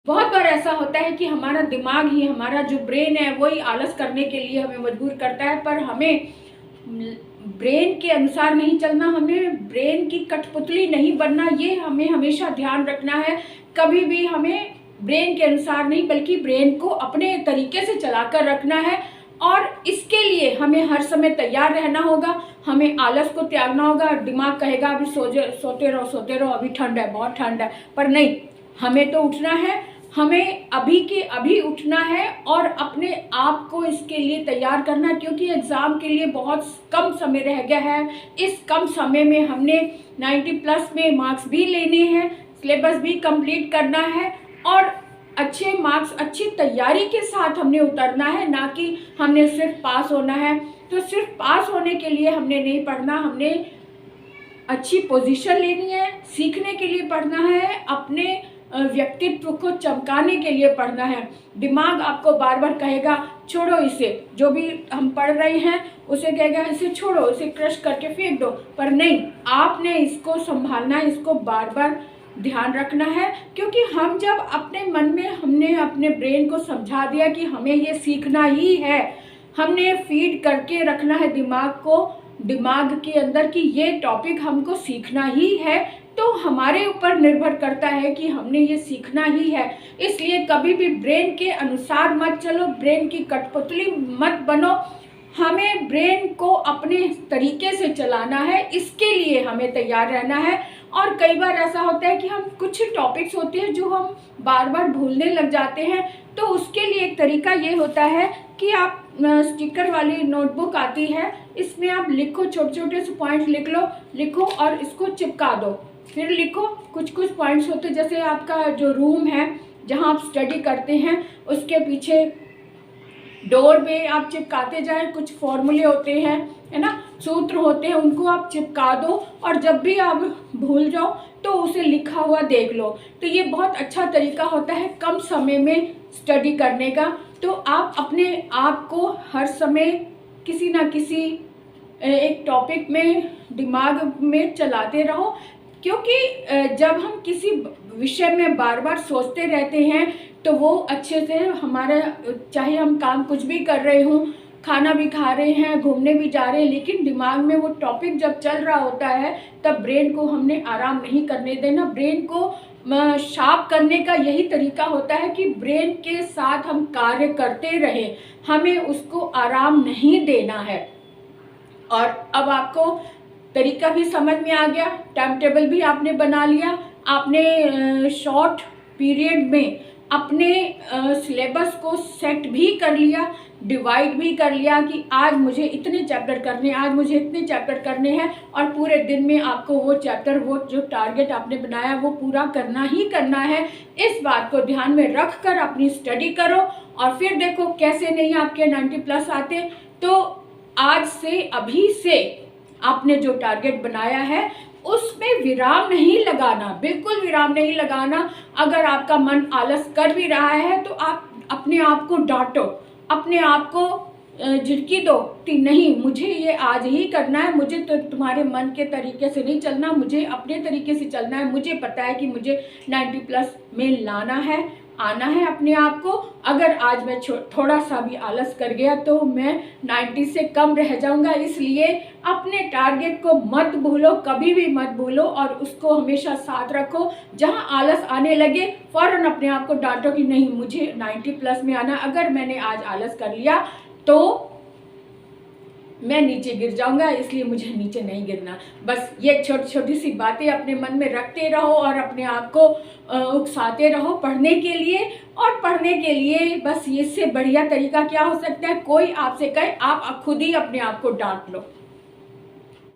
बहुत बार ऐसा होता है कि हमारा दिमाग ही, हमारा जो ब्रेन है वही आलस करने के लिए हमें मजबूर करता है, पर हमें ब्रेन के अनुसार नहीं चलना, हमें ब्रेन की कठपुतली नहीं बनना। ये हमें हमेशा ध्यान रखना है। कभी भी हमें ब्रेन के अनुसार नहीं बल्कि ब्रेन को अपने तरीके से चलाकर रखना है, और इसके लिए हमें हर समय तैयार रहना होगा। हमें आलस को त्यागना होगा। दिमाग कहेगा अभी सोते रहो, अभी ठंड है, बहुत ठंड है, पर नहीं, हमें तो उठना है। हमें अभी के अभी उठना है और अपने आप को इसके लिए तैयार करना है, क्योंकि एग्ज़ाम के लिए बहुत कम समय रह गया है। इस कम समय में हमने 90+ में मार्क्स भी लेने हैं, सिलेबस भी कंप्लीट करना है, और अच्छे मार्क्स, अच्छी तैयारी के साथ हमने उतरना है, ना कि हमने सिर्फ पास होना है। तो सिर्फ पास होने के लिए हमने नहीं पढ़ना, हमने अच्छी पोजीशन लेनी है, सीखने के लिए पढ़ना है, अपने व्यक्तित्व को चमकाने के लिए पढ़ना है। दिमाग आपको बार बार कहेगा छोड़ो इसे, जो भी हम पढ़ रहे हैं उसे कहेगा इसे छोड़ो, इसे क्रश करके फेंक दो, पर नहीं, आपने इसको संभालना है, इसको बार बार ध्यान रखना है। क्योंकि हम जब अपने मन में हमने अपने ब्रेन को समझा दिया कि हमें ये सीखना ही है, हमने फीड करके रखना है दिमाग को, दिमाग के अंदर कि ये टॉपिक हमको सीखना ही है, तो हमारे ऊपर निर्भर करता है कि हमने ये सीखना ही है। इसलिए कभी भी ब्रेन के अनुसार मत चलो, ब्रेन की कठपुतली मत बनो। हमें ब्रेन को अपने तरीके से चलाना है, इसके लिए हमें तैयार रहना है। और कई बार ऐसा होता है कि हम कुछ टॉपिक्स होते हैं जो हम बार बार भूलने लग जाते हैं, तो उसके लिए एक तरीका ये होता है कि आप स्टिकर वाली नोटबुक आती है, इसमें आप लिखो, छोटे छोटे से पॉइंट लिखो और इसको चिपका दो। फिर लिखो, कुछ कुछ पॉइंट्स होते हैं, जैसे आपका जो रूम है जहाँ आप स्टडी करते हैं उसके पीछे डोर पे आप चिपकाते जाए, कुछ फॉर्मूले होते हैं, है ना, सूत्र होते हैं, उनको आप चिपका दो, और जब भी आप भूल जाओ तो उसे लिखा हुआ देख लो। तो ये बहुत अच्छा तरीका होता है कम समय में स्टडी करने का। तो आप अपने आप को हर समय किसी ना किसी एक टॉपिक में दिमाग में चलाते रहो, क्योंकि जब हम किसी विषय में बार बार सोचते रहते हैं तो वो अच्छे से हमारा, चाहे हम काम कुछ भी कर रहे हों, खाना भी खा रहे हैं, घूमने भी जा रहे हैं, लेकिन दिमाग में वो टॉपिक जब चल रहा होता है तब ब्रेन को हमने आराम नहीं करने देना। ब्रेन को शार्प करने का यही तरीका होता है कि ब्रेन के साथ हम कार्य करते रहें, हमें उसको आराम नहीं देना है। और अब आपको तरीका भी समझ में आ गया, टाइम टेबल भी आपने बना लिया, आपने शॉर्ट पीरियड में अपने सिलेबस को सेट भी कर लिया, डिवाइड भी कर लिया कि आज मुझे इतने चैप्टर करने, आज मुझे इतने चैप्टर करने हैं, और पूरे दिन में आपको वो चैप्टर, वो जो टारगेट आपने बनाया वो पूरा करना ही करना है। इस बात को ध्यान में रख कर अपनी स्टडी करो, और फिर देखो कैसे नहीं आपके 90+ आते। तो आज से, अभी से आपने जो टारगेट बनाया है उसमें विराम नहीं लगाना, बिल्कुल विराम नहीं लगाना। अगर आपका मन आलस कर भी रहा है तो आप अपने आप को डांटो, अपने आप को झिड़की दो कि नहीं, मुझे ये आज ही करना है, मुझे तो तुम्हारे मन के तरीके से नहीं चलना, मुझे अपने तरीके से चलना है। मुझे पता है कि मुझे 90+ में लाना है, आना है अपने आप को। अगर आज मैं थोड़ा सा भी आलस कर गया तो मैं 90 से कम रह जाऊंगा। इसलिए अपने टारगेट को मत भूलो, कभी भी मत भूलो, और उसको हमेशा साथ रखो। जहां आलस आने लगे फौरन अपने आप को डांटो कि नहीं, मुझे 90+ में आना। अगर मैंने आज आलस कर लिया तो मैं नीचे गिर जाऊंगा, इसलिए मुझे नीचे नहीं गिरना। बस ये छोटी छोटी सी बातें अपने मन में रखते रहो और अपने आप को उकसाते रहो पढ़ने के लिए। और पढ़ने के लिए बस इससे बढ़िया तरीका क्या हो सकता है, कोई आपसे कहे, आप खुद ही अपने आप को डांट लो।